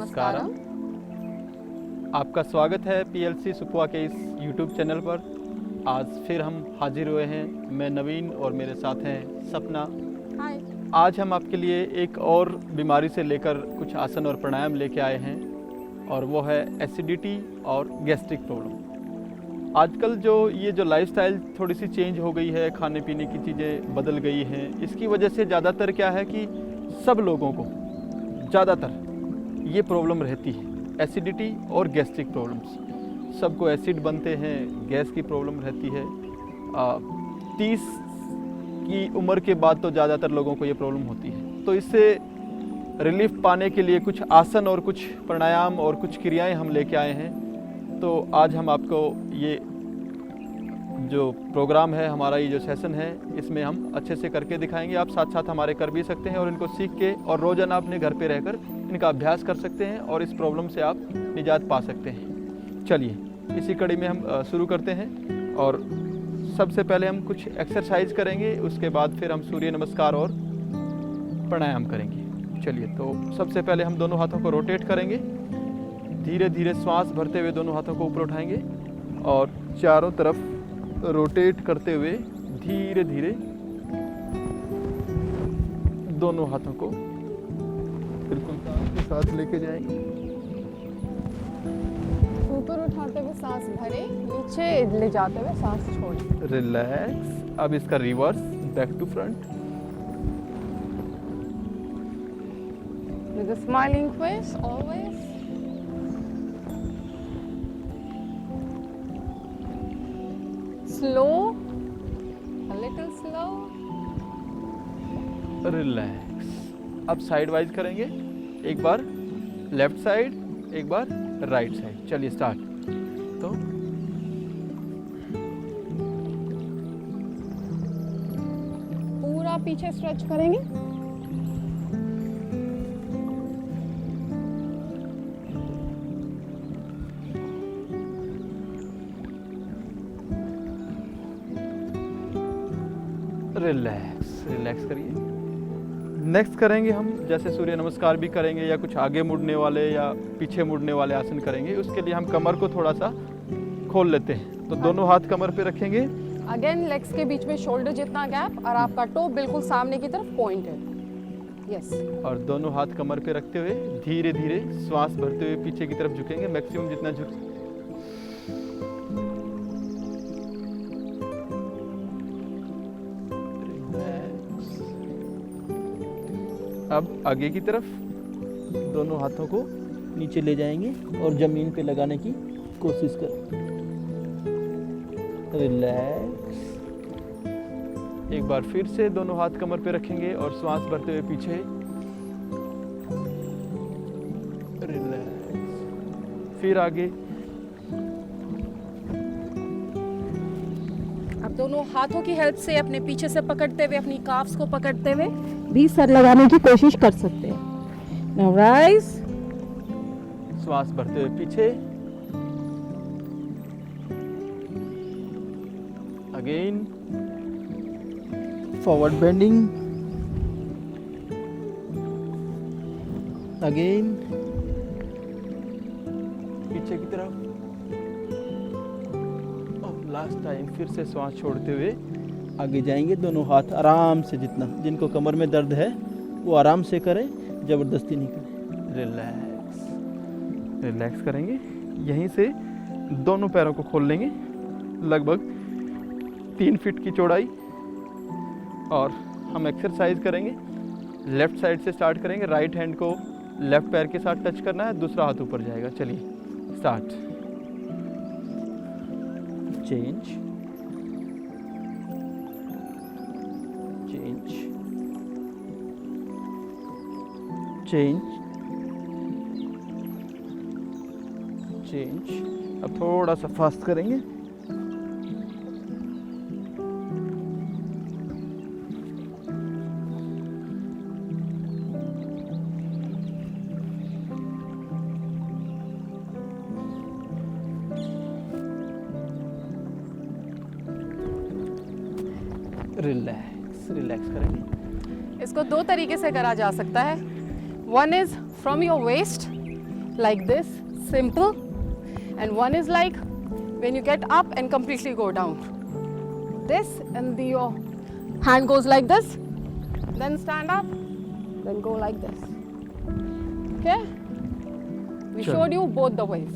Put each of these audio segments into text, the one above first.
नमस्कारम। आपका स्वागत है पीएलसी सुपुआ के इस यूट्यूब चैनल पर। आज फिर हम हाजिर हुए हैं। मैं नवीन और मेरे साथ हैं सपना। हाय। आज हम आपके लिए एक और बीमारी से लेकर कुछ आसन और प्राणायाम लेके आए हैं और वो है एसिडिटी और गैस्ट्रिक प्रॉब्लम। आजकल जो लाइफस्टाइल थोड़ी सी चेंज हो गई है, खाने पीने की चीज़ें बदल गई हैं, इसकी वजह से ज़्यादातर क्या है कि सब लोगों को ज़्यादातर ये प्रॉब्लम रहती है, एसिडिटी और गैस्ट्रिक प्रॉब्लम्स। सबको एसिड बनते हैं, गैस की प्रॉब्लम रहती है। 30 की उम्र के बाद तो ज़्यादातर लोगों को ये प्रॉब्लम होती है। तो इससे रिलीफ पाने के लिए कुछ आसन और कुछ प्राणायाम और कुछ क्रियाएं हम लेके आए हैं। तो आज हम आपको ये जो प्रोग्राम है, हमारा ये जो सेशन है, इसमें हम अच्छे से करके दिखाएंगे। आप साथ साथ हमारे कर भी सकते हैं और इनको सीख के और रोज़ाना अपने घर पे रहकर इनका अभ्यास कर सकते हैं और इस प्रॉब्लम से आप निजात पा सकते हैं। चलिए इसी कड़ी में हम शुरू करते हैं और सबसे पहले हम कुछ एक्सरसाइज करेंगे, उसके बाद फिर हम सूर्य नमस्कार और प्राणायाम करेंगे। चलिए, तो सबसे पहले हम दोनों हाथों को रोटेट करेंगे। धीरे धीरे श्वास भरते हुए दोनों हाथों को ऊपर उठाएंगे और चारों तरफ रोटेट करते हुए धीरे धीरे दोनों हाथों को बिल्कुल सांस के साथ लेके जाएंगे। ऊपर उठाते हुए सांस भरे, नीचे ले जाते हुए सांस छोड़े। रिलैक्स। अब इसका reverse, back to front. With a smiling face always. Slow, a little slow. Relax. अब साइड वाइज करेंगे, एक बार लेफ्ट साइड, एक बार राइट साइड। चलिए स्टार्ट। तो पूरा पीछे स्ट्रेच करेंगे। रिलैक्स। रिलैक्स करिए। नेक्स्ट करेंगे हम, जैसे सूर्य नमस्कार भी करेंगे या कुछ आगे मुड़ने वाले या पीछे मुड़ने वाले आसन करेंगे। उसके लिए हम कमर को थोड़ा सा खोल लेते हैं। तो दोनों हाथ कमर पे रखेंगे। अगेन लेग्स के बीच में शोल्डर जितना गैप और आपका टो बिल्कुल सामने की तरफ पॉइंटेड। यस। और दोनों हाथ कमर पे रखते हुए धीरे धीरे श्वास भरते हुए पीछे की तरफ झुकेंगे, मैक्सिमम जितना झुक। अब आगे की तरफ दोनों हाथों को नीचे ले जाएंगे और जमीन पे लगाने की कोशिश करें। रिलैक्स। एक बार फिर से दोनों हाथ कमर पे रखेंगे और श्वास भरते हुए पीछे। रिलैक्स। फिर आगे। अब दोनों हाथों की हेल्प से अपने पीछे से पकड़ते हुए, अपनी काफ्स को पकड़ते हुए भी सर लगाने की कोशिश कर सकते हैं। Now rise. श्वास भरते हुए पीछे। Again forward bending. अगेन पीछे की तरफ। और लास्ट टाइम फिर से श्वास छोड़ते हुए आगे जाएंगे। दोनों हाथ आराम से, जितना जिनको कमर में दर्द है वो आराम से करें, जबरदस्ती नहीं करें। रिलैक्स। रिलैक्स करेंगे। यहीं से दोनों पैरों को खोल लेंगे, लगभग 3 फीट की चौड़ाई। और हम एक्सरसाइज करेंगे। लेफ्ट साइड से स्टार्ट करेंगे। राइट हैंड को लेफ्ट पैर के साथ टच करना है, दूसरा हाथ ऊपर जाएगा। चलिए start. Change, change, change, change. अब थोड़ा सा फास्ट करेंगे। रिलैक्स। रिलैक्स करेंगे। इसको 2 तरीके से करा जा सकता है। One is from your waist like this, simple, and one is like when you get up and completely go down. This, and your hand goes like this, then stand up, then go like this. Okay? We Sure. showed you both the ways.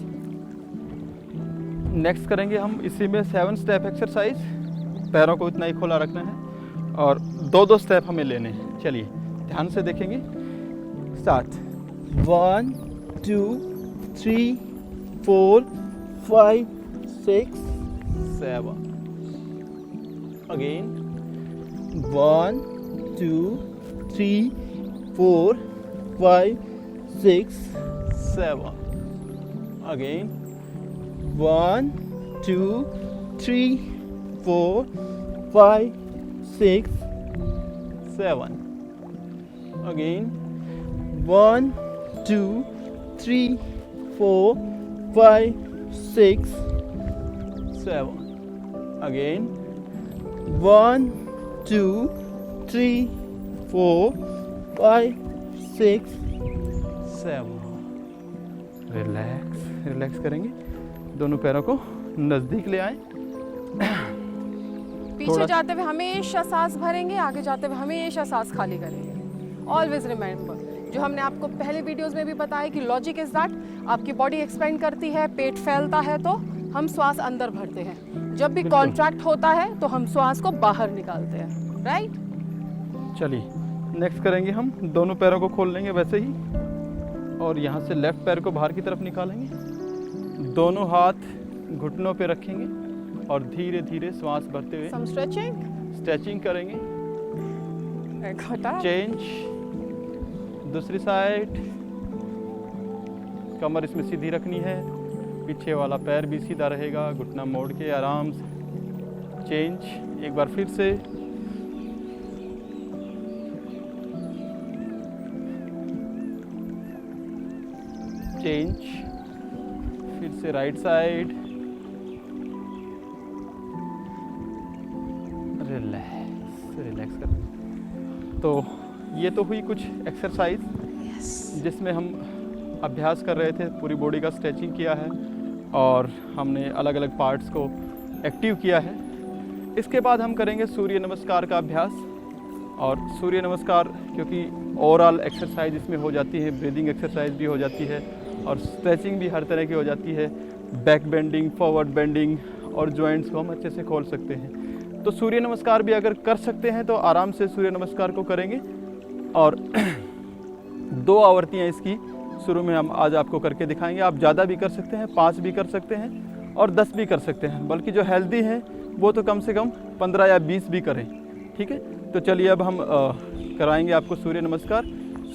Next करेंगे हम इसी में 7 step exercise. पैरों को इतना ही खुला रखना है और 2-2 स्टेप हमें लेने हैं। चलिए ध्यान से देखेंगे। Start. 1 2 3 4 5 6 7 again 1 2 3 4 5 6 7 again 1 2 3 4 5 6 7 again 1 2 3 4 5 6 7 again 1 2 3 4 5 6 7 relax relax करेंगे। दोनों पैरों को नज़दीक ले आए। पीछे थोड़ा- जाते हुए हमेशा सांस भरेंगे, आगे जाते हुए हमेशा सांस खाली करेंगे। ऑलवेज रिमेंबर, जो हमने आपको पहले वीडियोस में भी बताया कि लॉजिक इज दैट आपकी बॉडी एक्सपेंड करती है, पेट फैलता है तो हम श्वास अंदर भरते हैं। जब भी बिल्कुल। कॉन्ट्रैक्ट होता है तो हम श्वास को बाहर निकालते हैं, राइट? चलिए नेक्स्ट करेंगे हम दोनों पैरों को खोल लेंगे वैसे ही, और यहाँ से लेफ्ट पैर को बाहर की तरफ निकालेंगे। दोनों हाथ घुटनों पे रखेंगे और धीरे धीरे श्वास भरते हुए सम स्ट्रेचिंग, स्ट्रेचिंग करेंगे। घटा, चेंज, दूसरी साइड। कमर इसमें सीधी रखनी है, पीछे वाला पैर भी सीधा रहेगा, घुटना मोड़ के आराम से। चेंज, एक बार फिर से। चेंज, फिर से राइट साइड। रिलैक्स रिलैक्स कर। तो ये तो हुई कुछ एक्सरसाइज जिसमें हम अभ्यास कर रहे थे, पूरी बॉडी का स्ट्रेचिंग किया है और हमने अलग अलग पार्ट्स को एक्टिव किया है। इसके बाद हम करेंगे सूर्य नमस्कार का अभ्यास। और सूर्य नमस्कार क्योंकि ओवरऑल एक्सरसाइज इसमें हो जाती है, ब्रीदिंग एक्सरसाइज भी हो जाती है और स्ट्रेचिंग भी हर तरह की हो जाती है। बैक बेंडिंग, फॉरवर्ड बेंडिंग और जॉइंट्स को हम अच्छे से खोल सकते हैं। तो सूर्य नमस्कार भी अगर कर सकते हैं तो आराम से सूर्य नमस्कार को करेंगे। और 2 आवृत्तियाँ इसकी शुरू में हम आज आपको करके दिखाएंगे। आप ज़्यादा भी कर सकते हैं, 5 भी कर सकते हैं और 10 भी कर सकते हैं, बल्कि जो हेल्दी हैं वो तो कम से कम 15 या 20 भी करें। ठीक है, तो चलिए अब हम कराएंगे आपको सूर्य नमस्कार।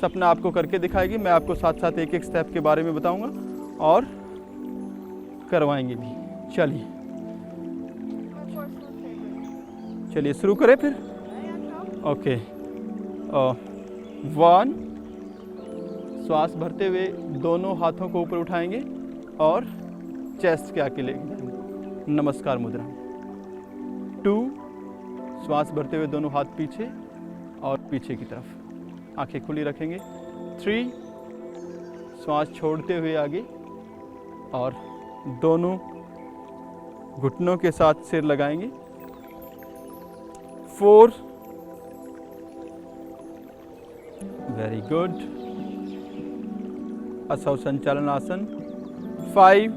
सपना आपको करके दिखाएगी, मैं आपको साथ साथ एक एक स्टेप के बारे में बताऊंगा और करवाएंगे भी। चलिए चलिए शुरू करें फिर। ओके, 1, श्वास भरते हुए दोनों हाथों को ऊपर उठाएंगे और चेस्ट के आगे लेके जाएंगे, नमस्कार मुद्रा। 2, श्वास भरते हुए दोनों हाथ पीछे और पीछे की तरफ, आंखें खुली रखेंगे। 3, श्वास छोड़ते हुए आगे और दोनों घुटनों के साथ सिर लगाएंगे। 4, वेरी गुड, असव संचालन आसन। 5,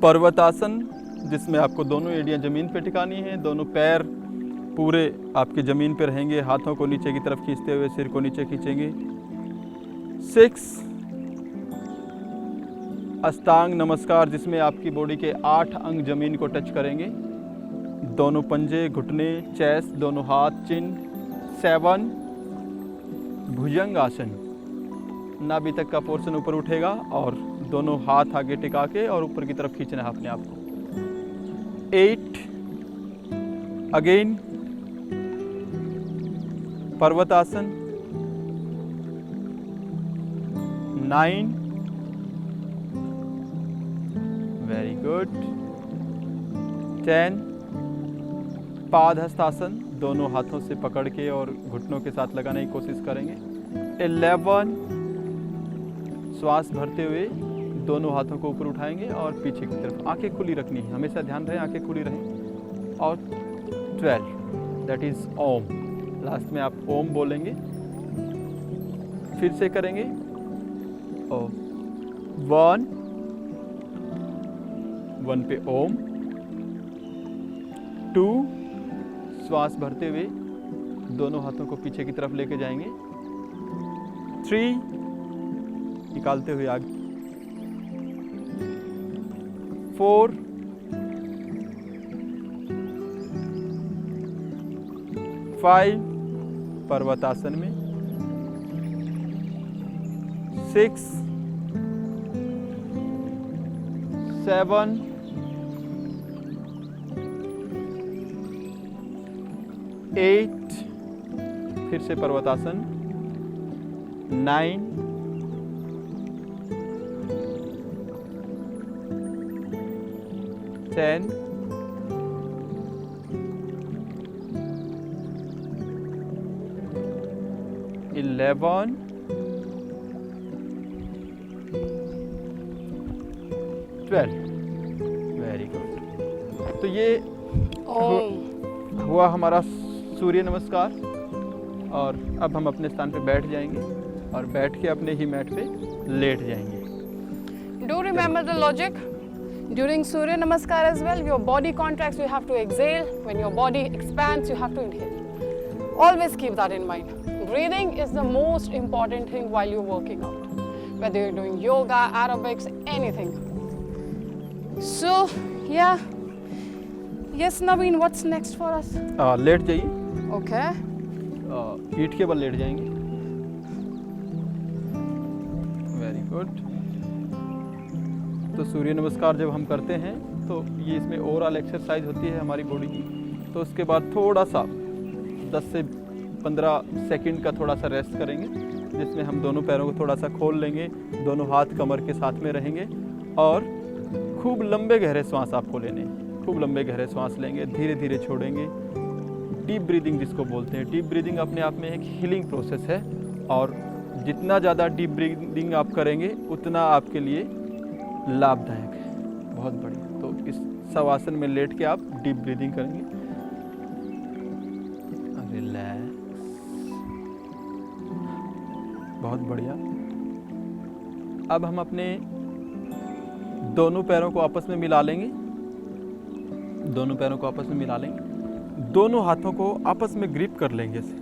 पर्वतासन, जिसमें आपको दोनों एड़ियां जमीन पे टिकानी है, दोनों पैर पूरे आपके ज़मीन पे रहेंगे, हाथों को नीचे की तरफ खींचते हुए सिर को नीचे खींचेंगे। 6, अष्टांग नमस्कार, जिसमें आपकी बॉडी के 8 अंग जमीन को टच करेंगे, दोनों पंजे, घुटने, चेस्ट, दोनों हाथ, चिन। 7, भुजंग आसन, नाभि तक का पोर्शन ऊपर उठेगा और दोनों हाथ आगे टिका के और ऊपर की तरफ खींचना है अपने आप को। 8, अगेन पर्वतासन। 9, वेरी गुड। 10, पाद हस्तासन, दोनों हाथों से पकड़ के और घुटनों के साथ लगाने की कोशिश करेंगे। 11, श्वास भरते हुए दोनों हाथों को ऊपर उठाएंगे और पीछे की तरफ। आंखें खुली रखनी है, हमेशा ध्यान रहे आंखें खुली रहें। और 12, दैट इज ओम। लास्ट में आप ओम बोलेंगे। फिर से करेंगे। 1 पे ओम। 2, श्वास भरते हुए दोनों हाथों को पीछे की तरफ लेके जाएंगे। 3, निकालते हुए आगे। 4, 5, पर्वतासन में। 6, 7, 8, फिर से पर्वतासन। 9, 10, 11, 12। Very good. तो ये ओम। हुआ हमारा सूर्य नमस्कार। और अब हम अपने स्थान पे बैठ जाएंगे और बैठ के अपने ही मैट पे लेट जाएंगे। Do remember the logic. During Surya Namaskar as well, your body contracts, you have to exhale. When your body expands, you have to inhale. Always keep that in mind. Breathing is the most important thing while you're working out. Whether you're doing yoga, aerobics, anything. So, yeah. Yes, Naveen, what's next for us? लेट जाइए। Okay. पीठ के बल लेट जाएंगे। Very good. तो सूर्य नमस्कार जब हम करते हैं तो ये इसमें ओवरऑल एक्सरसाइज होती है हमारी बॉडी की। तो उसके बाद थोड़ा सा 10 से 15 सेकंड का थोड़ा सा रेस्ट करेंगे, जिसमें हम दोनों पैरों को थोड़ा सा खोल लेंगे, दोनों हाथ कमर के साथ में रहेंगे और खूब लंबे गहरे श्वास आपको लेने हैं। खूब लंबे गहरे श्वास लेंगे, धीरे धीरे छोड़ेंगे। डीप ब्रीदिंग जिसको बोलते हैं। डीप ब्रीदिंग अपने आप में एक हीलिंग प्रोसेस है और जितना ज़्यादा डीप ब्रीदिंग आप करेंगे उतना आपके लिए लाभदायक है। बहुत बढ़िया। तो इस शवासन में लेट के आप डीप ब्रीदिंग करेंगे। रिलैक्स। बहुत बढ़िया। अब हम अपने दोनों पैरों को आपस में मिला लेंगे। दोनों पैरों को आपस में मिला लेंगे। दोनों हाथों को आपस में ग्रिप कर लेंगे ऐसे,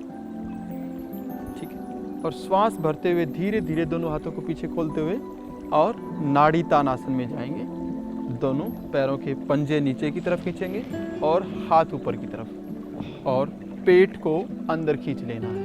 ठीक है। और श्वास भरते हुए धीरे धीरे दोनों हाथों को पीछे खोलते हुए और नाड़ी तानासन में जाएंगे। दोनों पैरों के पंजे नीचे की तरफ खींचेंगे और हाथ ऊपर की तरफ, और पेट को अंदर खींच लेना है,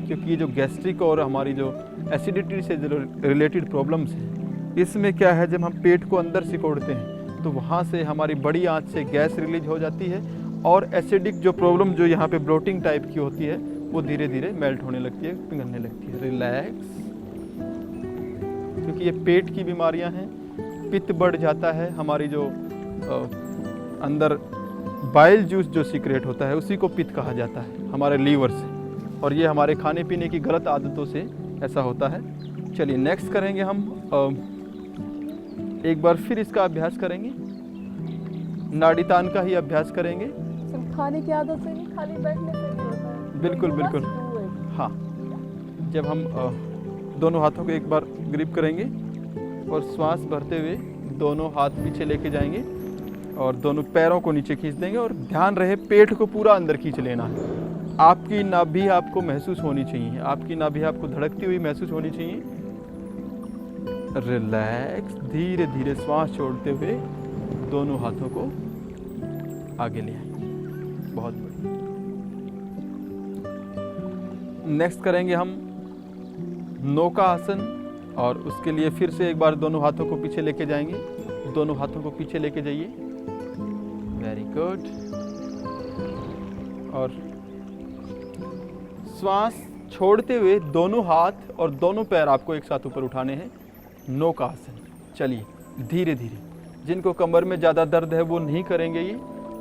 क्योंकि ये जो गैस्ट्रिक और हमारी जो एसिडिटी से जो रिलेटेड प्रॉब्लम्स हैं, इसमें क्या है, जब हम पेट को अंदर सिकोड़ते हैं तो वहाँ से हमारी बड़ी आंच से गैस रिलीज हो जाती है और एसिडिक जो प्रॉब्लम जो यहाँ पे ब्लोटिंग टाइप की होती है वो धीरे धीरे मेल्ट होने लगती है, पिघलने लगती है। रिलैक्स। क्योंकि ये पेट की बीमारियां हैं, पित्त बढ़ जाता है, हमारी जो अंदर बाइल जूस जो सीक्रेट होता है उसी को पित्त कहा जाता है हमारे लीवर से, और ये हमारे खाने पीने की गलत आदतों से ऐसा होता है। चलिए नेक्स्ट करेंगे हम एक बार फिर इसका अभ्यास करेंगे, नाड़ी तान का ही अभ्यास करेंगे। सिर्फ खाने की आदत से नहीं, खाली बैठने से भी होता है। बिल्कुल बिल्कुल। हाँ, जब हम दोनों हाथों को एक बार ग्रिप करेंगे और श्वास भरते हुए दोनों हाथ पीछे लेके जाएंगे और दोनों पैरों को नीचे खींच देंगे, और ध्यान रहे पेट को पूरा अंदर खींच लेना है। आपकी नाभि आपको महसूस होनी चाहिए, आपकी नाभि आपको धड़कती हुई महसूस होनी चाहिए। रिलैक्स। धीरे धीरे श्वास छोड़ते हुए दोनों हाथों को आगे ले आएंगे। बहुत बढ़िया। नेक्स्ट करेंगे हम नौका आसन, और उसके लिए फिर से एक बार दोनों हाथों को पीछे लेके जाएंगे। दोनों हाथों को पीछे लेके जाइए। Very good. और श्वास छोड़ते हुए दोनों हाथ और दोनों पैर आपको एक साथ ऊपर उठाने हैं। नौका आसन। चलिए धीरे धीरे, जिनको कमर में ज़्यादा दर्द है वो नहीं करेंगे ये,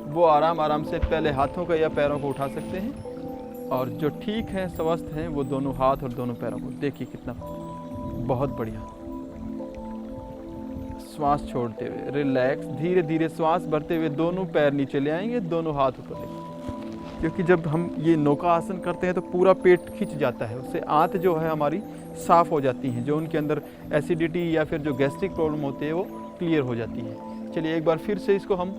वो आराम आराम से पहले हाथों का या पैरों को उठा सकते हैं, और जो ठीक हैं स्वस्थ हैं वो दोनों हाथ और दोनों पैरों को, देखिए कितना बहुत बढ़िया। श्वास छोड़ते हुए रिलैक्स, धीरे धीरे श्वास भरते हुए दोनों पैर नीचे ले आएंगे, दोनों हाथ ऊपर लेंगे। क्योंकि जब हम ये नौका आसन करते हैं तो पूरा पेट खिंच जाता है, उससे आंत जो है हमारी साफ़ हो जाती हैं, जो उनके अंदर एसिडिटी या फिर जो गैस्ट्रिक प्रॉब्लम होती है वो क्लियर हो जाती है। चलिए एक बार फिर से इसको हम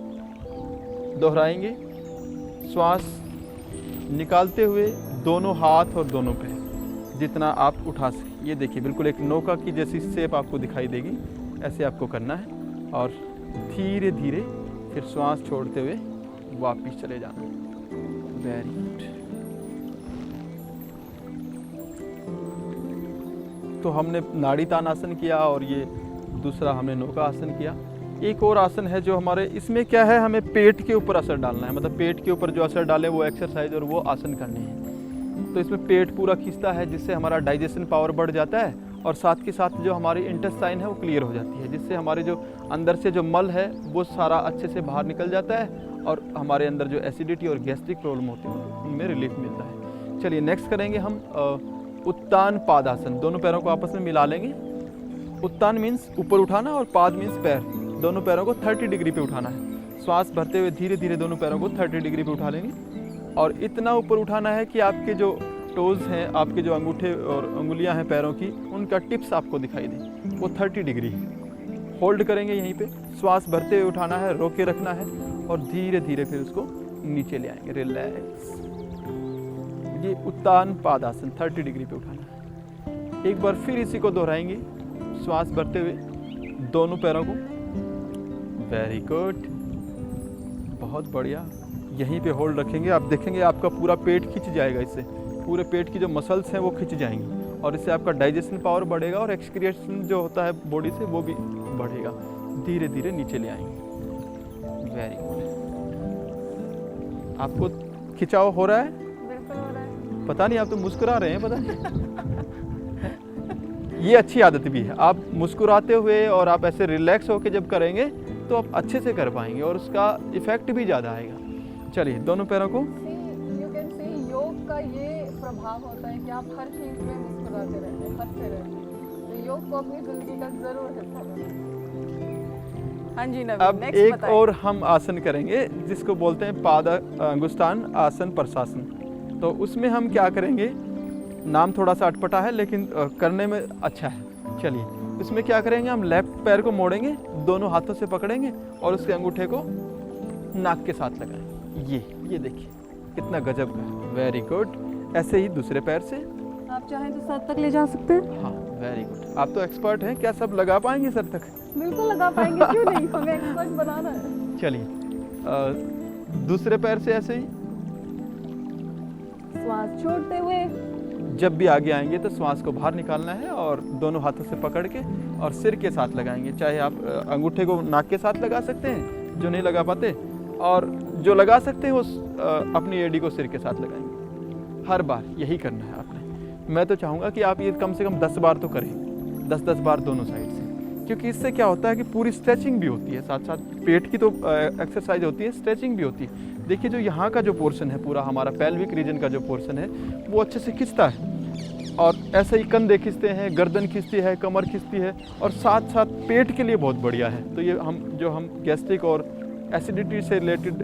दोहराएंगे। श्वास निकालते हुए दोनों हाथ और दोनों पैर जितना आप उठा सकें। ये देखिए बिल्कुल एक नौका की जैसी शेप आपको दिखाई देगी, ऐसे आपको करना है और धीरे धीरे फिर श्वास छोड़ते हुए वापस चले जाना है। Very good. तो हमने नाड़ी तान आसन किया और ये दूसरा हमने नौका आसन किया। एक और आसन है जो हमारे, इसमें क्या है, हमें पेट के ऊपर असर डालना है, मतलब पेट के ऊपर जो असर डाले वो एक्सरसाइज और वो आसन करनी है। तो इसमें पेट पूरा खींचता है जिससे हमारा डाइजेशन पावर बढ़ जाता है और साथ के साथ जो हमारी इंटेस्टाइन है वो क्लियर हो जाती है, जिससे हमारे जो अंदर से जो मल है वो सारा अच्छे से बाहर निकल जाता है और हमारे अंदर जो एसिडिटी और गैस्ट्रिक प्रॉब्लम होती है उनमें रिलीफ मिलता है। चलिए नेक्स्ट करेंगे हम उत्तान पादासन। दोनों पैरों को आपस में मिला लेंगे। उत्तान मीन्स ऊपर उठाना और पाद मीन्स पैर, दोनों पैरों को 30 डिग्री पे उठाना है। श्वास भरते हुए धीरे धीरे दोनों पैरों को 30 डिग्री पे उठा लेंगे और इतना ऊपर उठाना है कि आपके जो टोज़ हैं, आपके जो अंगूठे और उंगलियां हैं पैरों की, उनका टिप्स आपको दिखाई दें, वो 30 डिग्री है। होल्ड करेंगे यहीं पे, श्वास भरते हुए उठाना है, रोके रखना है और धीरे धीरे फिर उसको नीचे ले आएंगे। रिलैक्स। ये उत्तान पादासन 30 डिग्री पे उठाना है। एक बार फिर इसी को दोहराएंगे, श्वास भरते हुए दोनों पैरों को। वेरी गुड, बहुत बढ़िया। यहीं पे होल्ड रखेंगे, आप देखेंगे आपका पूरा पेट खिंच जाएगा, इससे पूरे पेट की जो मसल्स हैं वो खिंच जाएंगी और इससे आपका डाइजेशन पावर बढ़ेगा और एक्सक्रिएशन जो होता है बॉडी से वो भी बढ़ेगा। धीरे धीरे नीचे ले आएंगे। Very good. आपको खिंचाव हो रहा है? बिल्कुल हो रहा है। पता नहीं, आप तो मुस्कुरा रहे हैं, पता नहीं। ये अच्छी आदत भी है, आप मुस्कुराते हुए और आप ऐसे रिलैक्स होकर जब करेंगे तो आप अच्छे से कर पाएंगे और उसका इफेक्ट भी ज़्यादा आएगा। चलिए दोनों पैरों को। यू कैन सी योग का ये प्रभाव होता है कि आप हर चीज़ में मुस्कुराते रहते हैं, हंसते रहते हैं। तो योग को अपनी जिंदगी का जरूर हिस्सा बनाएं। हाँ जी नवीन, अब नेक्स्ट एक बताएं। और हम आसन करेंगे जिसको बोलते हैं पाद अंगुष्ठान आसन प्रशासन। तो उसमें हम क्या करेंगे, नाम थोड़ा सा अटपटा है लेकिन करने में अच्छा है। चलिए इसमें क्या करेंगे, हम लेफ्ट पैर को मोड़ेंगे, दोनों हाथों से पकड़ेंगे और उसके अंगूठे को नाक के साथ लगाएंगे। ये देखिए कितना गजब का। Very good. ऐसे ही दूसरे पैर से आप चाहें तो सर तक ले जा सकते हैं। हाँ वेरी गुड। आप तो एक्सपर्ट हैं, क्या सब लगा पाएंगे सर तक? बिल्कुल लगा पाएंगे, क्यों नहीं, हमें एक्सपर्ट बनाना है। चलिए दूसरे पैर से ऐसे ही। श्वास छोड़ते हुए जब भी आगे आएंगे तो श्वास को बाहर निकालना है और दोनों हाथों से पकड़ के और सिर के साथ लगाएंगे। चाहे आप अंगूठे को नाक के साथ लगा सकते हैं जो नहीं लगा पाते, और जो लगा सकते हैं वो अपनी एडी को सिर के साथ लगाएंगे। हर बार यही करना है आपने। मैं तो चाहूँगा कि आप ये कम से कम 10 बार तो करें, 10-10 बार दोनों साइड से, क्योंकि इससे क्या होता है कि पूरी स्ट्रेचिंग भी होती है, साथ साथ पेट की तो एक्सरसाइज होती है, स्ट्रेचिंग भी होती है। देखिए जो यहाँ का जो पोर्शन है, पूरा हमारा पेल्विक रीजन का जो पोर्शन है वो अच्छे से खिंचता है और ऐसे ही कंधे खिंचते हैं, गर्दन खिंचती है, कमर खिंचती है और साथ साथ पेट के लिए बहुत बढ़िया है। तो ये हम गैस्ट्रिक और एसिडिटी से रिलेटेड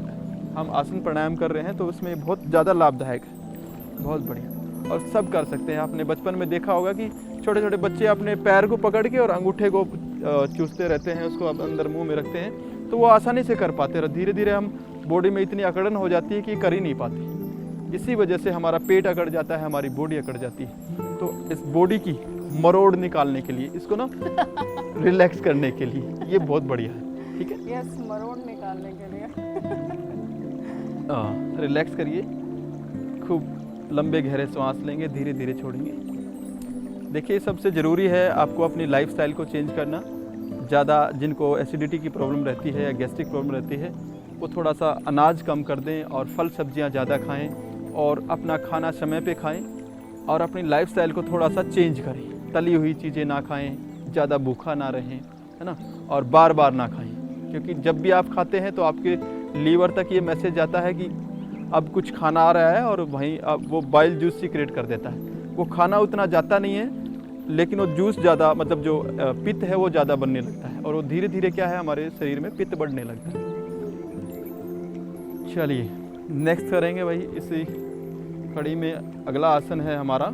हम आसन प्राणायाम कर रहे हैं तो उसमें बहुत ज़्यादा लाभदायक है, बहुत बढ़िया। और सब कर सकते हैं। आपने बचपन में देखा होगा कि छोटे छोटे बच्चे अपने पैर को पकड़ के और अंगूठे को चूसते रहते हैं, उसको अंदर मुँह में रखते हैं, तो वो आसानी से कर पाते हैं। धीरे धीरे हम बॉडी में इतनी अकड़न हो जाती है कि कर ही नहीं पाते। इसी वजह से हमारा पेट अकड़ जाता है, हमारी बॉडी अकड़ जाती है। तो इस बॉडी की मरोड़ निकालने के लिए, इसको ना रिलैक्स करने के लिए ये बहुत बढ़िया है। ठीक है, यस, मरोड़ निकालने के लिए रिलैक्स करिए, खूब लंबे गहरे सांस लेंगे, धीरे धीरे छोड़ेंगे। देखिए सबसे ज़रूरी है आपको अपनी लाइफस्टाइल को चेंज करना। ज़्यादा जिनको एसिडिटी की प्रॉब्लम रहती है या गैस्ट्रिक प्रॉब्लम रहती है वो थोड़ा सा अनाज कम कर दें और फल सब्जियां ज़्यादा खाएं और अपना खाना समय पे खाएं और अपनी लाइफस्टाइल को थोड़ा सा चेंज करें। तली हुई चीज़ें ना खाएं, ज़्यादा भूखा ना रहें, है ना, और बार बार ना खाएं, क्योंकि जब भी आप खाते हैं तो आपके लीवर तक ये मैसेज जाता है कि अब कुछ खाना आ रहा है और वहीं अब वो बाइल जूस सीक्रेट कर देता है। वो खाना उतना जाता नहीं है लेकिन वो जूस ज़्यादा, मतलब जो पित्त है वो ज़्यादा बनने लगता है और वो धीरे धीरे क्या है हमारे शरीर में पित्त बढ़ने लगता है। चलिए नेक्स्ट करेंगे भाई इसी कड़ी में। अगला आसन है हमारा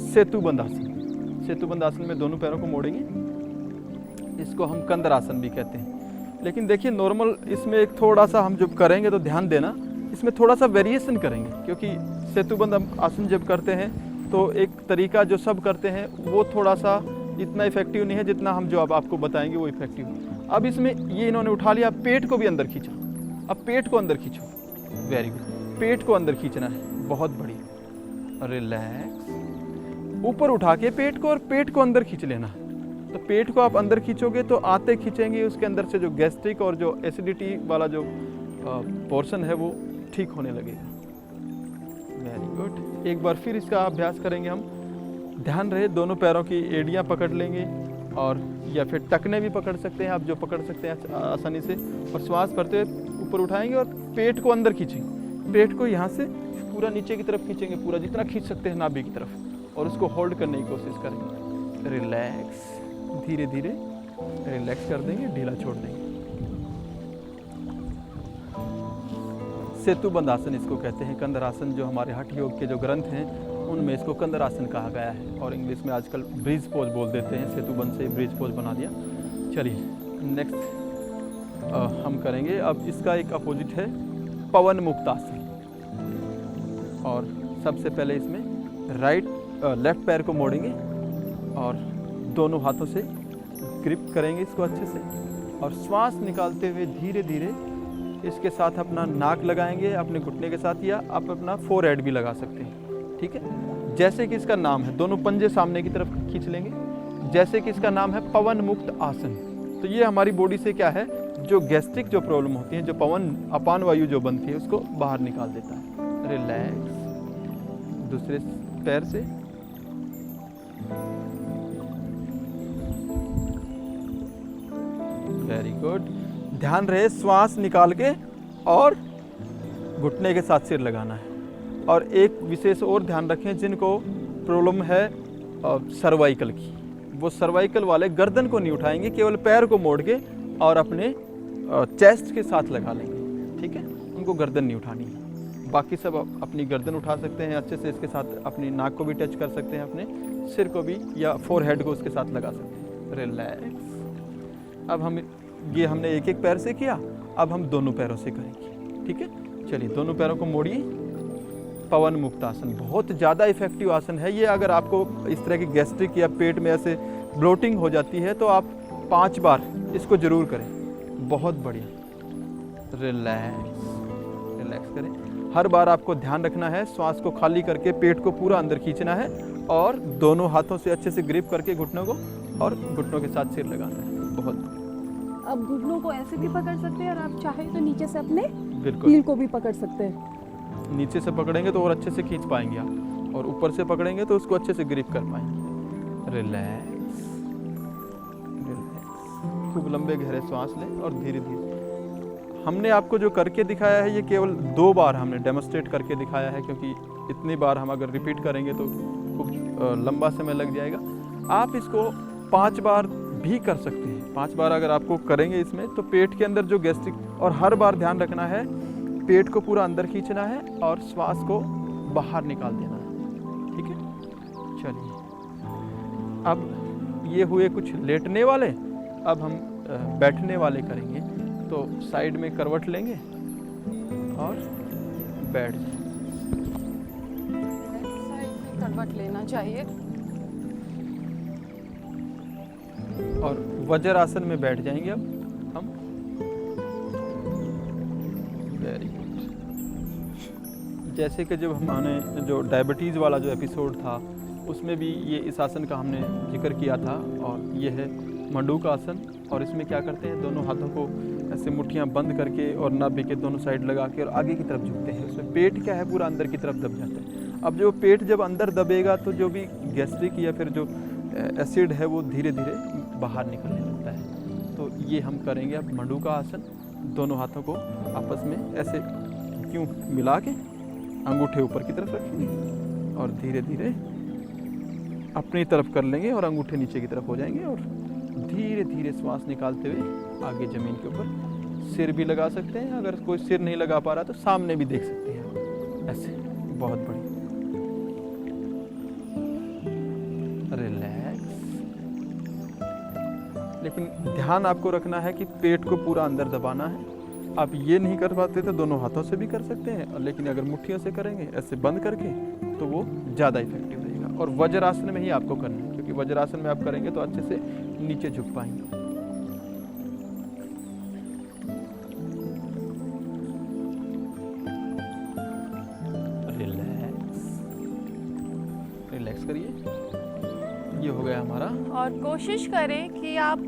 सेतुबंध आसन। सेतुबंध आसन में दोनों पैरों को मोड़ेंगे, इसको हम कंदर आसन भी कहते हैं। लेकिन देखिए नॉर्मल इसमें एक थोड़ा सा हम जब करेंगे तो ध्यान देना, इसमें थोड़ा सा वेरिएशन करेंगे, क्योंकि सेतुबंध आसन जब करते हैं तो एक तरीका जो सब करते हैं वो थोड़ा सा इतना इफेक्टिव नहीं है जितना हम जो अब आपको बताएंगे वो इफेक्टिव है। अब इसमें ये इन्होंने उठा लिया, पेट को भी अंदर खींचा। अब पेट को अंदर खींचो, वेरी गुड, पेट को अंदर खींचना है, बहुत बढ़िया। रिलैक्स, ऊपर उठा के पेट को और पेट को अंदर खींच लेना। तो पेट को आप अंदर खींचोगे तो आते खींचेंगे उसके अंदर से जो गैस्ट्रिक और जो एसिडिटी वाला जो पोर्शन है वो ठीक होने लगेगा। Very good. एक बार फिर इसका अभ्यास करेंगे हम। ध्यान रहे दोनों पैरों की एड़ियाँ पकड़ लेंगे और या फिर टखने भी पकड़ सकते हैं आप, जो पकड़ सकते हैं आसानी से। और श्वास करते हुए ऊपर उठाएंगे और पेट को अंदर खींचेंगे। पेट को यहाँ से पूरा नीचे की तरफ खींचेंगे, पूरा जितना खींच सकते हैं नाभि की तरफ, और उसको होल्ड करने की कोशिश करेंगे। रिलैक्स, धीरे धीरे रिलैक्स कर देंगे, ढीला छोड़ देंगे। सेतुबंध आसन इसको कहते हैं। कंदर आसन जो हमारे हठ योग के जो ग्रंथ हैं उनमें इसको कंदर आसन कहा गया है, और इंग्लिश में आजकल ब्रिज पोज बोल देते हैं। सेतुबंध से ब्रिज पोज बना दिया। चलिए नेक्स्ट हम करेंगे। अब इसका एक अपोजिट है पवन मुक्त आसन। और सबसे पहले इसमें लेफ्ट पैर को मोड़ेंगे और दोनों हाथों से ग्रिप करेंगे इसको अच्छे से, और श्वास निकालते हुए धीरे धीरे इसके साथ अपना नाक लगाएंगे अपने घुटने के साथ, या आप अपना फोरहेड भी लगा सकते हैं। ठीक है, जैसे कि इसका नाम है, दोनों पंजे सामने की तरफ खींच लेंगे, जैसे कि इसका नाम है पवन मुक्त आसन। तो ये हमारी बॉडी से क्या है, जो गैस्ट्रिक जो प्रॉब्लम होती है, जो अपान वायु जो बनती है उसको बाहर निकाल देता है। रिलैक्स, दूसरे पैर से वेरी गुड। ध्यान रहे श्वास निकाल के और घुटने के साथ सिर लगाना है। और एक विशेष और ध्यान रखें, जिनको प्रॉब्लम है सर्वाइकल की, वो सर्वाइकल वाले गर्दन को नहीं उठाएंगे, केवल पैर को मोड़ के और अपने चेस्ट के साथ लगा लेंगे। ठीक है, उनको गर्दन नहीं उठानी है। बाकी सब अपनी गर्दन उठा सकते हैं अच्छे से, इसके साथ अपनी नाक को भी टच कर सकते हैं, अपने सिर को भी, या फोरहेड को उसके साथ लगा सकते हैं। रिलैक्स। अब हमने एक एक पैर से किया, अब हम दोनों पैरों से करेंगे। ठीक है, चलिए दोनों पैरों को मोड़िए। पवन मुक्त आसन बहुत ज़्यादा इफेक्टिव आसन है ये। अगर आपको इस तरह की गैस्ट्रिक या पेट में ऐसे ब्लोटिंग हो जाती है तो आप 5 बार इसको ज़रूर करें, बहुत बढ़िया। रिलैक्स करें। हर बार आपको ध्यान रखना है, श्वास को खाली करके पेट को पूरा अंदर खींचना है, और दोनों हाथों से अच्छे से ग्रिप करके घुटनों को और घुटनों के साथ सिर लगाना है। बहुत। अब घुटनों को ऐसे भी पकड़ सकते हैं, और आप चाहे तो नीचे से अपने बिल्कुल हील को भी पकड़ सकते हैं। नीचे से पकड़ेंगे तो और अच्छे से खींच पाएंगे आप, और ऊपर से पकड़ेंगे तो उसको अच्छे से ग्रिप कर पाएंगे। रिलैक्स, खूब लंबे गहरे सांस लें और धीरे धीरे। हमने आपको जो करके दिखाया है ये केवल 2 बार हमने डेमोस्ट्रेट करके दिखाया है, क्योंकि इतनी बार हम अगर रिपीट करेंगे तो खूब लंबा समय लग जाएगा। आप इसको 5 बार भी कर सकते हैं। 5 बार अगर आपको करेंगे इसमें तो पेट के अंदर जो गैस्ट्रिक, और हर बार ध्यान रखना है पेट को पूरा अंदर खींचना है और श्वास को बाहर निकाल देना है। ठीक है, चलिए अब ये हुए कुछ लेटने वाले। अब हम बैठने वाले करेंगे। तो साइड में करवट लेंगे और बैठ जाएं। साइड में करवट लेना चाहिए। और वज्रासन में बैठ जाएंगे अब हम। Very good. जैसे कि जब हमने जो डायबिटीज़ वाला जो एपिसोड था उसमें भी ये इस आसन का हमने जिक्र किया था, और ये है मंडूक आसन। और इसमें क्या करते हैं, दोनों हाथों को ऐसे मुट्ठियाँ बंद करके और नाभि के दोनों साइड लगा के और आगे की तरफ झुकते हैं। उसमें पेट क्या है, पूरा अंदर की तरफ दब जाता है। अब जो पेट जब अंदर दबेगा तो जो भी गैस्ट्रिक या फिर जो एसिड है वो धीरे धीरे बाहर निकलने लगता है। तो ये हम करेंगे अब मंडूका आसन। दोनों हाथों को आपस में ऐसे क्यों मिला के अंगूठे ऊपर की तरफ रखेंगे और धीरे धीरे अपनी तरफ कर लेंगे और अंगूठे नीचे की तरफ हो जाएंगे और धीरे धीरे श्वास निकालते हुए आगे ज़मीन के ऊपर सिर भी लगा सकते हैं। अगर कोई सिर नहीं लगा पा रहा तो सामने भी देख सकते हैं ऐसे। बहुत बढ़िया। रिलैक्स। लेकिन ध्यान आपको रखना है कि पेट को पूरा अंदर दबाना है। आप ये नहीं कर पाते तो दोनों हाथों से भी कर सकते हैं, लेकिन अगर मुट्ठियों से करेंगे ऐसे बंद करके तो वो ज़्यादा इफेक्टिव रहेगा। और वज्रासन में ही आपको करना है, क्योंकि वज्रासन में आप करेंगे तो अच्छे से नीचे झुक पाएंगे। रिलैक्स करिए। ये हो गया हमारा। और कोशिश करें कि आप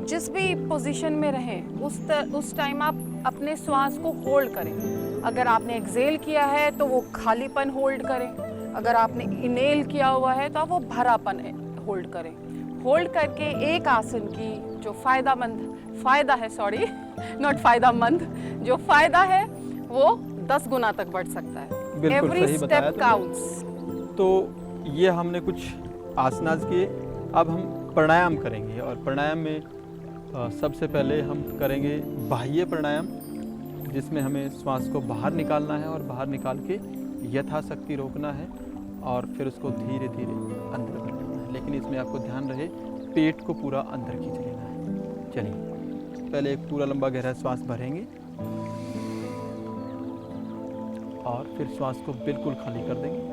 जिस भी पोजीशन में रहें उस टाइम आप अपने श्वास को होल्ड करें। अगर आपने एक्सेल किया है तो वो खालीपन होल्ड करें, अगर आपने इनहेल किया हुआ है तो आप वो भरापन होल्ड करें। होल्ड करके एक आसन की जो जो फायदा है वो 10 गुना तक बढ़ सकता है। बिल्कुल एवरी सही बताया स्टेप तुमने। काउंट्स। तो ये हमने कुछ आसनास किए, अब हम प्राणायाम करेंगे। और प्राणायाम में सबसे पहले हम करेंगे बाह्य प्राणायाम, जिसमें हमें श्वास को बाहर निकालना है और बाहर निकाल के यथाशक्ति रोकना है और फिर उसको धीरे धीरे अंदर कर लेना है। लेकिन इसमें आपको ध्यान रहे पेट को पूरा अंदर खींच लेना है। चलिए, पहले एक पूरा लंबा गहरा श्वास भरेंगे और फिर श्वास को बिल्कुल खाली कर देंगे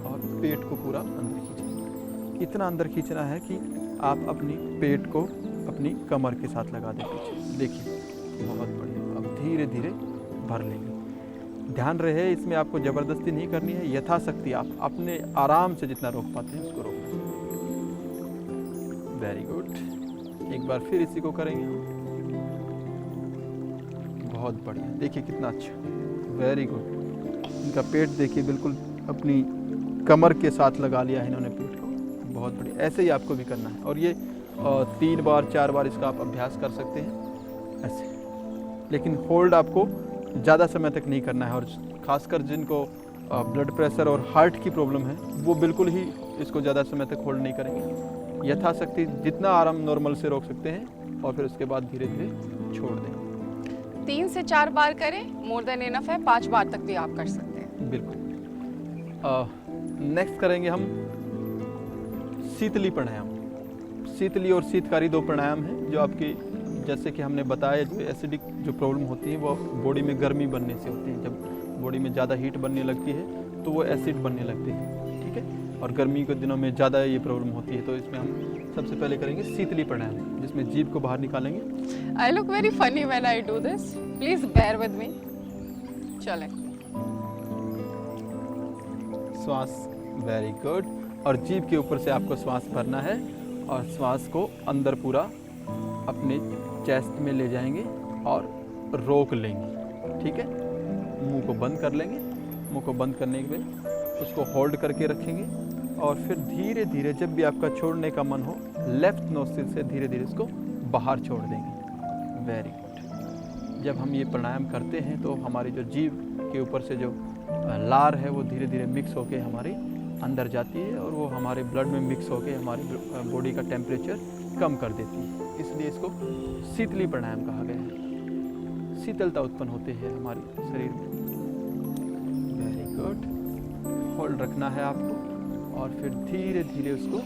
और पेट को पूरा अंदर खींचेंगे। इतना अंदर खींचना है कि आप अपनी पेट को अपनी कमर के साथ लगा दें पीछे। देखिए, बहुत बढ़िया। अब धीरे धीरे भर लेंगे। ध्यान रहे इसमें आपको ज़बरदस्ती नहीं करनी है, यथाशक्ति आप अपने आराम से जितना रोक पाते हैं उसको रोकना है। Very good. एक बार फिर इसी को करेंगे। बहुत बढ़िया। देखिए कितना अच्छा। Very good. इनका पेट देखिए बिल्कुल अपनी कमर के साथ लगा लिया है इन्होंने पेट को। बहुत बढ़िया। ऐसे ही आपको भी करना है और ये 3 बार 4 बार इसका आप अभ्यास कर सकते हैं ऐसे। लेकिन होल्ड आपको ज़्यादा समय तक नहीं करना है। और ख़ासकर जिनको ब्लड प्रेशर और हार्ट की प्रॉब्लम है वो बिल्कुल ही इसको ज़्यादा समय तक होल्ड नहीं करेंगे। यथाशक्ति जितना आराम नॉर्मल से रोक सकते हैं और फिर उसके बाद धीरे धीरे छोड़ दें। 3 से 4 बार करें, मोर देन इनफ है। 5 बार तक भी आप कर सकते हैं। बिल्कुल। नेक्स्ट करेंगे हम शीतली प्राणायाम। शीतली और शीतकारी 2 प्राणायाम हैं जो आपकी, जैसे कि हमने बताया, जो एसिडिक जो प्रॉब्लम होती है वो बॉडी में गर्मी बनने से होती है। जब बॉडी में ज़्यादा हीट बनने लगती है तो वो एसिड बनने लगते हैं, ठीक है। और गर्मी के दिनों में ज़्यादा ये प्रॉब्लम होती है। तो इसमें हम सबसे पहले करेंगे शीतली प्राणायाम, जिसमें जीभ को बाहर निकालेंगे। I look very funny when I do this, please bear with me. चलें। श्वास, वेरी गुड। और जीभ के ऊपर से आपको श्वास भरना है और श्वास को अंदर पूरा अपने चेस्ट में ले जाएंगे और रोक लेंगे, ठीक है। मुंह को बंद कर लेंगे। मुंह को बंद करने के बाद उसको होल्ड करके रखेंगे और फिर धीरे धीरे जब भी आपका छोड़ने का मन हो, लेफ्ट नोस्ट्रिल से धीरे धीरे इसको बाहर छोड़ देंगे। Very good. जब हम ये प्राणायाम करते हैं तो हमारी जो जीभ के ऊपर से जो लार है वो धीरे धीरे मिक्स होके हमारी अंदर जाती है और वो हमारे ब्लड में मिक्स होके हमारी बॉडी का टेम्परेचर कम कर देती है। इसलिए इसको शीतली प्राणायाम कहा गया है। शीतलता उत्पन्न होती है हमारे शरीर में। Very good. होल्ड रखना है आपको और फिर धीरे धीरे उसको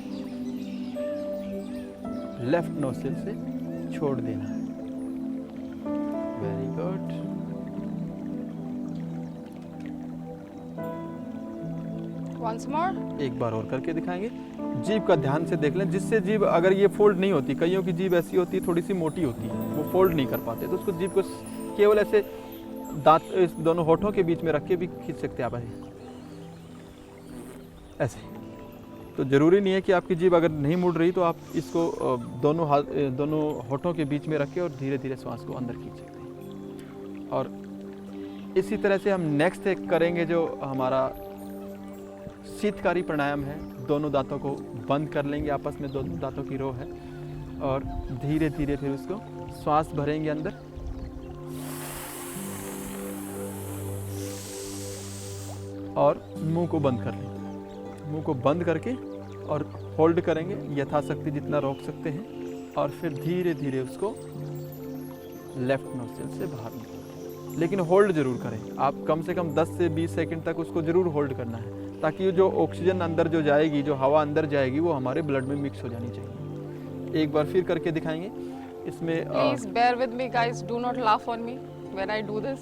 लेफ्ट नोस्ट्रिल से छोड़ देना है। Very good. Once more. एक बार और करके दिखाएंगे। जीभ का ध्यान से देख लें, जिससे जीभ, अगर ये फोल्ड नहीं होती, कईयों की जीभ ऐसी होती है थोड़ी सी मोटी होती है, वो फोल्ड नहीं कर पाते, तो उसको जीभ को केवल ऐसे दांत इस दोनों होठों के बीच में रख के भी खींच सकते हैं आप ऐसे। तो ज़रूरी नहीं है कि आपकी जीभ अगर नहीं मुड़ रही तो आप इसको दोनों होठों के बीच में रख के और धीरे धीरे श्वास को अंदर खींच सकते हैं। और इसी तरह से हम नेक्स्ट एक करेंगे जो हमारा शीतकारी प्राणायाम है। दोनों दांतों को बंद कर लेंगे, आपस में दोनों दांतों की रो है और धीरे धीरे फिर उसको श्वास भरेंगे अंदर और मुंह को बंद कर लें। मुंह को बंद करके और होल्ड करेंगे यथाशक्ति जितना रोक सकते हैं, और फिर धीरे धीरे उसको लेफ्ट नोस्ट्रिल से बाहर निकालें। लेकिन होल्ड जरूर करें आप, कम से कम 10 से 20 सेकंड तक उसको जरूर होल्ड करना है, ताकि जो ऑक्सीजन अंदर जो जाएगी, जो हवा अंदर जाएगी, वो हमारे ब्लड में मिक्स हो जानी चाहिए। एक बार फिर करके दिखाएंगे इसमें। Please bear with me, guys. Do not laugh on me when I do this,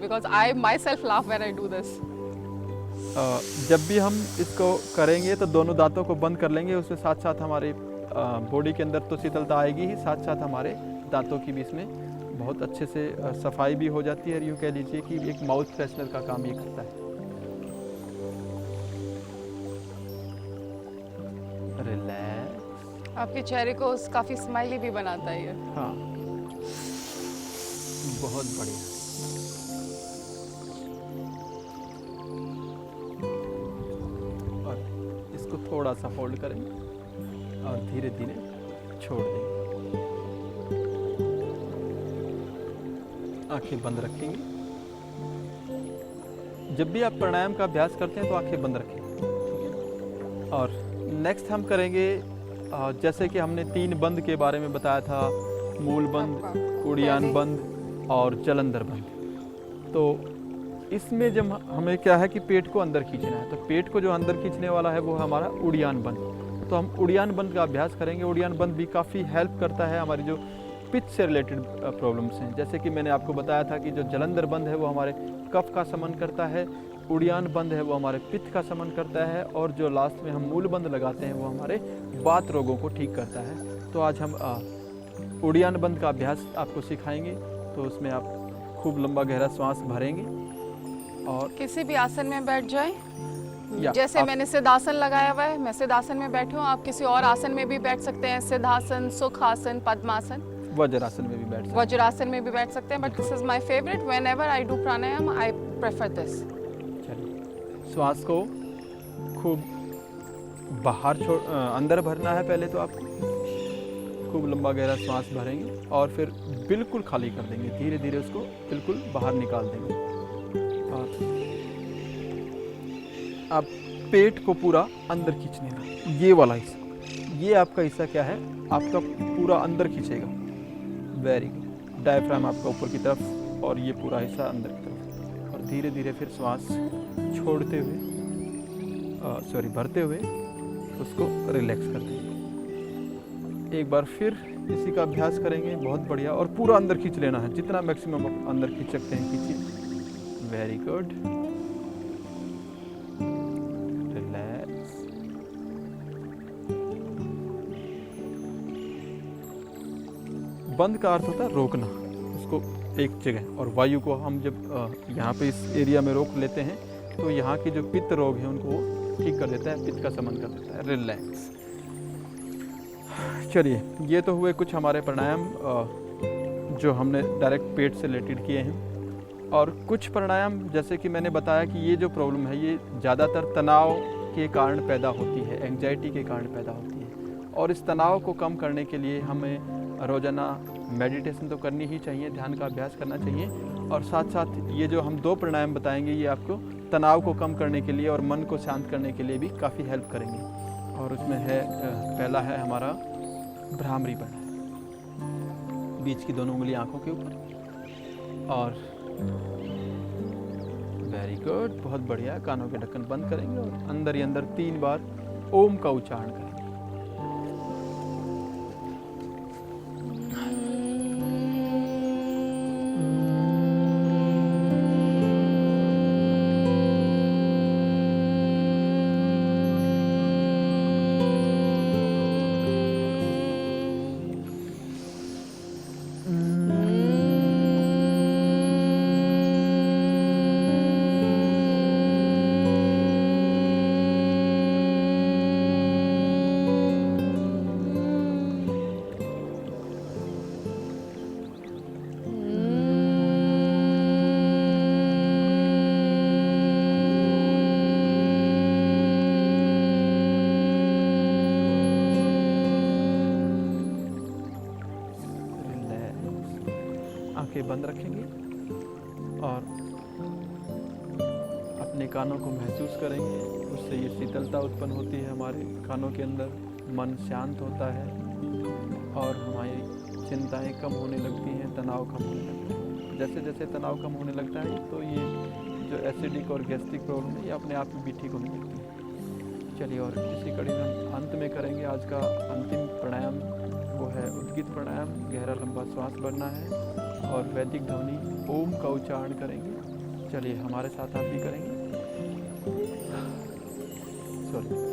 because I myself laugh when I do this. जब भी हम इसको करेंगे तो दोनों दांतों को बंद कर लेंगे, उसके साथ साथ हमारे बॉडी के अंदर तो शीतलता आएगी ही, साथ साथ हमारे दांतों की भी इसमें बहुत अच्छे से सफाई भी हो जाती है, और यूँ कह लीजिए कि एक माउथ फ्रेशनर का काम ये करता है। रिलैक्स। आपके चेहरे को काफी स्माइली भी बनाता है ये। हाँ, बहुत बढ़िया। और इसको थोड़ा सा होल्ड करेंगे और धीरे धीरे छोड़ देंगे। आंखें बंद रखेंगे। जब भी आप प्राणायाम का अभ्यास करते हैं तो आंखें बंद रखें, ठीक है। और नेक्स्ट हम करेंगे, जैसे कि हमने 3 बंद के बारे में बताया था, मूल बंद, उड़ियान बंद और जलंधर बंद। तो इसमें जब हमें क्या है कि पेट को अंदर खींचना है, तो पेट को जो अंदर खींचने वाला है वो हमारा उड़ियान बंद। तो हम उड़ियान बंद का अभ्यास करेंगे। उड़ियान बंद भी काफ़ी हेल्प करता है हमारी जो पित्त से रिलेटेड प्रॉब्लम्स हैं। जैसे कि मैंने आपको बताया था कि जो जलंधर बंद है वो हमारे कफ का शमन करता है, उड़ियान बंद है वो हमारे पित्त का शमन करता है, और जो लास्ट में हम मूल बंद लगाते हैं वो हमारे वात रोगों को ठीक करता है। तो आज हम उड़ियान बंद का अभ्यास आपको सिखाएंगे। तो उसमें आप खूब लंबा गहरा श्वास भरेंगे और किसी भी आसन में बैठ जाए। या जैसे आप- मैंने सिद्धासन लगाया हुआ है, मैं सिद्धासन में बैठी हूँ। आप किसी और आसन में भी बैठ सकते हैं, सिद्धासन, सुखासन, पद्मासन, वज्रासन में भी बैठ सकते हैं। वज्रासन में भी बैठ सकते हैं। But this is my favourite. Whenever I do pranayama I prefer this. चलिए, श्वास को खूब बाहर अंदर भरना है पहले तो आपको। खूब लंबा गहरा श्वास भरेंगे और फिर बिल्कुल खाली कर देंगे, धीरे धीरे उसको बिल्कुल बाहर निकाल देंगे। और आप पेट को पूरा अंदर खींचने दें। ये वाला हिस्सा, ये आपका हिस्सा क्या है, आपका पूरा अंदर खींचेगा। Very good. डायफ्राम आपका ऊपर की तरफ और ये पूरा हिस्सा अंदर की तरफ। और धीरे धीरे फिर श्वास छोड़ते हुए भरते हुए उसको रिलैक्स कर देंगे। एक बार फिर इसी का अभ्यास करेंगे। बहुत बढ़िया। और पूरा अंदर खींच लेना है, जितना मैक्सिमम आप अंदर खींच सकते हैं खींचिए। Very good. रिलैक्स। बंद का अर्थ होता है रोकना, उसको एक जगह। और वायु को हम जब यहाँ पे इस एरिया में रोक लेते हैं तो यहाँ की जो पित्त रोग हैं उनको ठीक कर देता है, पित्त का शमन कर देता है। रिलैक्स। चलिए, ये तो हुए कुछ हमारे प्राणायाम जो हमने डायरेक्ट पेट से रिलेटेड किए हैं। और कुछ प्राणायाम जैसे कि मैंने बताया कि ये जो प्रॉब्लम है ये ज़्यादातर तनाव के कारण पैदा होती है, एंग्जाइटी के कारण पैदा होती है। और इस तनाव को कम करने के लिए हमें रोज़ाना मेडिटेशन तो करनी ही चाहिए, ध्यान का अभ्यास करना चाहिए। और साथ साथ ये जो हम 2 प्राणायाम बताएंगे ये आपको तनाव को कम करने के लिए और मन को शांत करने के लिए भी काफ़ी हेल्प करेंगे। और उसमें है पहला है हमारा भ्रामरी प्राणायाम, बीच की दोनों उंगली आंखों के ऊपर। और वेरी गुड, बहुत बढ़िया। कानों के ढक्कन बंद करेंगे और अंदर ही अंदर 3 बार ओम का उच्चारण करेंगे। आंखें बंद रखेंगे और अपने कानों को महसूस करेंगे, उससे ये शीतलता उत्पन्न होती है हमारे कानों के अंदर, मन शांत होता है और हमारी चिंताएं कम होने लगती हैं, तनाव कम होने लगता है। जैसे जैसे तनाव कम होने लगता है तो ये जो एसिडिक और गैस्ट्रिक प्रॉब्लम है ये अपने आप में भी ठीक होने लगती है। चलिए, और इसी कड़ी में हम अंत में करेंगे आज का अंतिम प्राणायाम, वो है उद्गित प्राणायाम। गहरा लंबा श्वास भरना है और वैदिक ध्वनि ओम का उच्चारण करेंगे। चलिए, हमारे साथ आप भी करेंगे। सॉरी।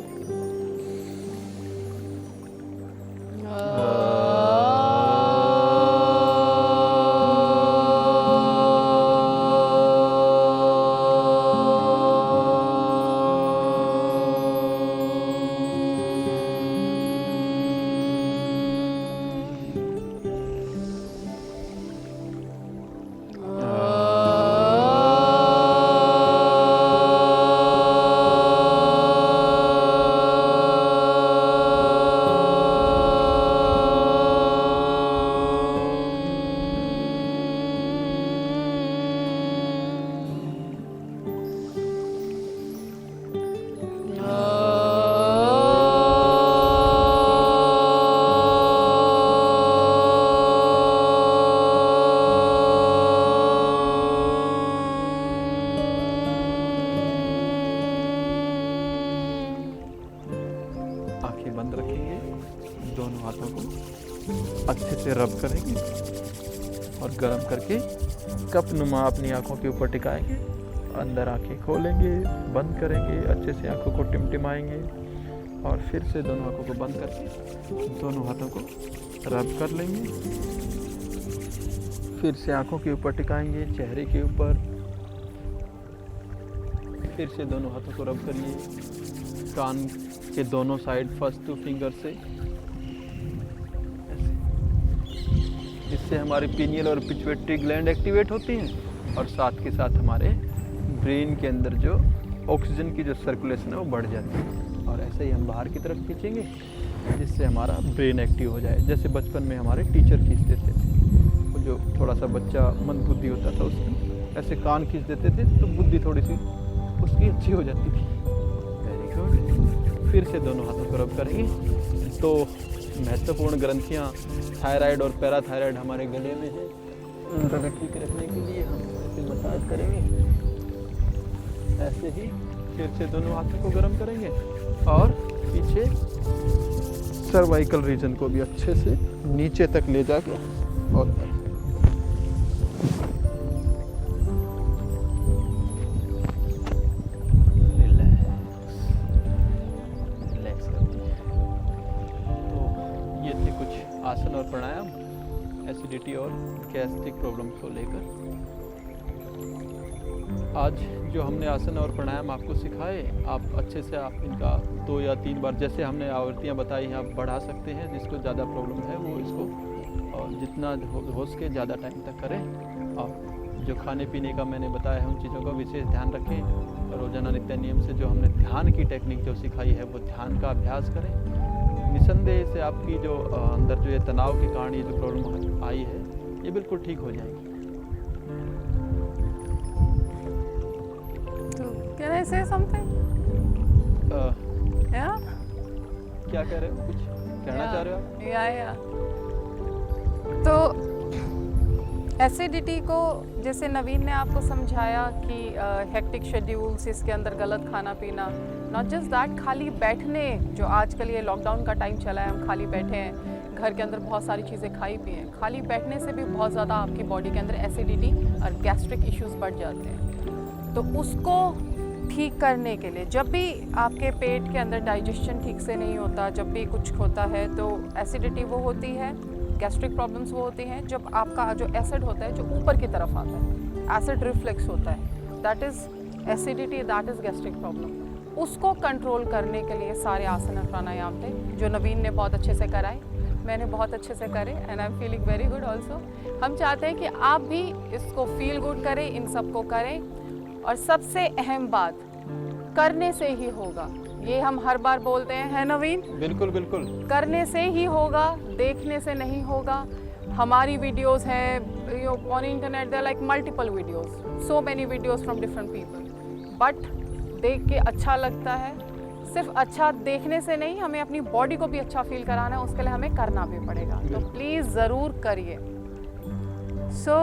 बंद रखेंगे, दोनों हाथों को अच्छे से रब करेंगे और गर्म करके कप नुमा अपनी आंखों के ऊपर टिकाएंगे। अंदर आंखें खोलेंगे, बंद करेंगे, अच्छे से आंखों को टिमटिमाएंगे और फिर से दोनों आंखों को बंद करके दोनों हाथों को रब कर लेंगे। फिर से आंखों के ऊपर टिकाएंगे, चेहरे के ऊपर। फिर से दोनों हाथों को रब करिए कान के दोनों साइड, फर्स्ट 2 फिंगर से। इससे हमारी पीनियल और पिट्यूटरी ग्लैंड एक्टिवेट होती हैं और साथ के साथ हमारे ब्रेन के अंदर जो ऑक्सीजन की जो सर्कुलेशन है वो बढ़ जाती है। और ऐसे ही हम बाहर की तरफ खींचेंगे जिससे हमारा ब्रेन एक्टिव हो जाए। जैसे बचपन में हमारे टीचर खींच देते थे, वो जो थोड़ा सा बच्चा मंद बुद्धि होता था उसमें ऐसे कान खींच देते थे तो बुद्धि थोड़ी सी उसकी अच्छी हो जाती थी। Very good. फिर से दोनों हाथों को रब करेंगे। तो महत्वपूर्ण ग्रंथियाँ थायराइड और पैराथायराइड हमारे गले में है, उनको ठीक रखने के लिए हम ऐसे मसाज करेंगे। ऐसे ही फिर से दोनों हाथों को गर्म करेंगे और पीछे सर्वाइकल रीजन को भी अच्छे से नीचे तक ले जाके और आसन और प्राणायाम एसिडिटी और गैस्ट्रिक प्रॉब्लम को लेकर। आज जो हमने आसन और प्राणायाम आपको सिखाए, आप अच्छे से आप इनका 2 या 3 बार, जैसे हमने आवृत्तियां बताई हैं, आप बढ़ा सकते हैं। जिसको ज़्यादा प्रॉब्लम है वो इसको और जितना हो सके ज़्यादा टाइम तक करें। और जो खाने पीने का मैंने बताया है उन चीज़ों का विशेष ध्यान रखें। रोज़ाना नित्य नियम से जो हमने ध्यान की टेक्निक जो सिखाई है वो ध्यान का अभ्यास करें। निसंदेह से आपकी जो अंदर जो ये तनाव के कारण ये जो प्रॉब्लम आई है ये बिल्कुल ठीक हो जाएगी। तो कैन आई से समथिंग? क्या कह रहे हो? कुछ कहना चाह रहे हो आप? या तो एसिडिटी को जैसे नवीन ने आपको समझाया कि हेक्टिक शेड्यूल्स, इसके अंदर गलत खाना पीना, नॉट जस्ट दैट, खाली बैठने, जो आजकल ये लॉकडाउन का टाइम चला है, हम खाली बैठे हैं, घर के अंदर बहुत सारी चीज़ें खाई पी हैं, खाली बैठने से भी बहुत ज़्यादा आपकी बॉडी के अंदर एसिडिटी और गैस्ट्रिक इश्यूज बढ़ जाते हैं। तो उसको ठीक करने के लिए, जब भी आपके पेट के अंदर डाइजेशन ठीक से नहीं होता, जब भी कुछ होता है, तो एसिडिटी वो होती है, गैस्ट्रिक प्रॉब्लम्स वो होती हैं जब आपका जो एसिड होता है जो ऊपर की तरफ आता है, एसिड रिफ्लेक्स होता है, that is acidity, that is gastric problem. उसको कंट्रोल करने के लिए सारे आसन और प्राणायाम थे जो नवीन ने बहुत अच्छे से कराए, मैंने बहुत अच्छे से करे, and I am feeling very good also. हम चाहते हैं कि आप भी इसको फील गुड करें, इन सबको करें, और सबसे अहम बात, करने से ही होगा। ये हम हर बार बोलते हैं, है नवीन? बिल्कुल बिल्कुल। करने से ही होगा, देखने से नहीं होगा। हमारी वीडियोस हैं on internet, there like multiple videos, so many videos from different people, but देख के अच्छा लगता है। सिर्फ अच्छा देखने से नहीं, हमें अपनी बॉडी को भी अच्छा फील कराना है, उसके लिए हमें करना भी पड़ेगा। तो प्लीज़ ज़रूर करिए। So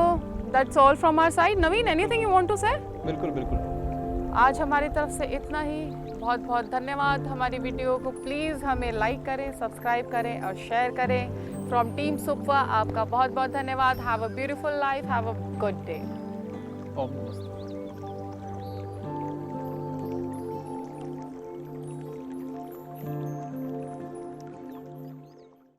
that's all from our side. Naveen, anything you want to say? बिल्कुल बिल्कुल। आज हमारी तरफ से इतना ही। बहुत बहुत धन्यवाद। हमारी वीडियो को प्लीज़ हमें लाइक करें, सब्सक्राइब करें और शेयर करें। फ्रॉम टीम सुप्वा आपका बहुत बहुत धन्यवाद। Have a beautiful life, have a good day. Om नमस्ते।